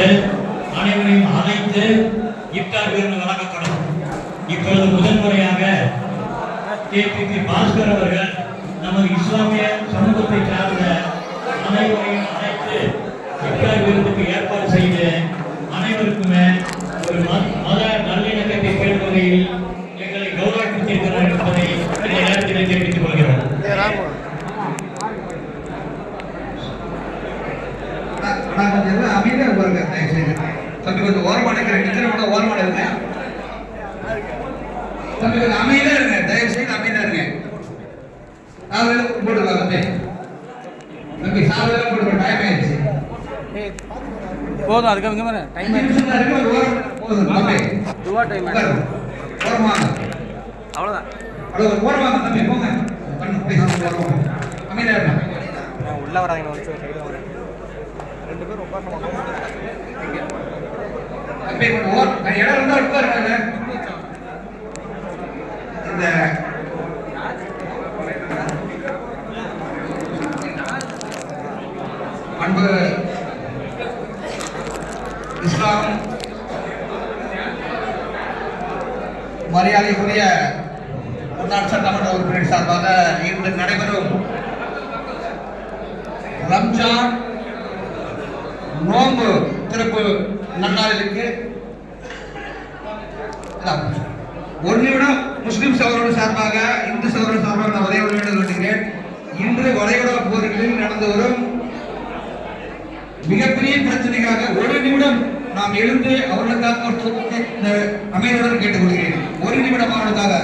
கொண்டு அனைவரையும் அழைத்து இஃப்தார் விருந்து வழங்கப்படும். இப்பொழுது முதன்முறையாக கேபிபி பாஸ்கர் அவர்கள் நமது இஸ்லாமிய சமூகத்தை சார்ந்த அனைவரையும் அழைத்து இஃப்தார் விருந்துக்கு ஏற்பாடு செய்து அனைவருக்குமே ஒரு மத நல்லிணக்கத்தை பேணும் வகையில் எங்களை கௌரவப்படுத்தியிருக்கிறார் என்பதை இந்த நேரத்தில் தெரிவித்துக் கொள்கிறோம். அமைதியாக பாருங்க, தம்பி கொஞ்சம் ஓரமான இருக்கிற ஓரமான இருங்க, தம்பி கொஞ்சம் அமைதியா இருங்க, தயவு செய்து அமைதியா இருங்க. போட்டுக்கலாம் தம்பி, தம்பி சாவெல்லாம் போட்டுக்கலாம், டைம் ஆயிடுச்சு போதும். அதுக்கு இங்கே டைம் போதும் தம்பி, டைம் ஓரமாக அவ்வளோதான். ஓரமாக தம்பி போங்க, அமைதியா இருங்க. உள்ள வராங்க, ரெண்டு பேரும் உட்காரணும். தம்பி இடம் இருந்தா உட்காருங்க. இந்த அன்பு இஸ்லாம் மரியாதைக்குரிய முன்னாள் சட்டமன்ற உறுப்பினர் சார்பாக இன்று நடைபெறும் ரம்ஜான் நோன்பு திறப்பு நன்னாளிற்கு ஒரு நிமிடம் முஸ்லிம் சகோதரர்கள் சார்பாக இந்து சகோதரர்கள் சார்பாக நான் உதவி வேண்டுகிறேன். இன்று வளைகுடா போர்களில் நடந்து வரும் மிகப்பெரிய பிரச்சனைக்காக ஒரு நிமிடம் நாம் எழுந்து அவர்களுக்காக அமைதியுடன் கேட்டுக்கொள்கிறேன். ஒரு நிமிடம் அவர்களுக்காக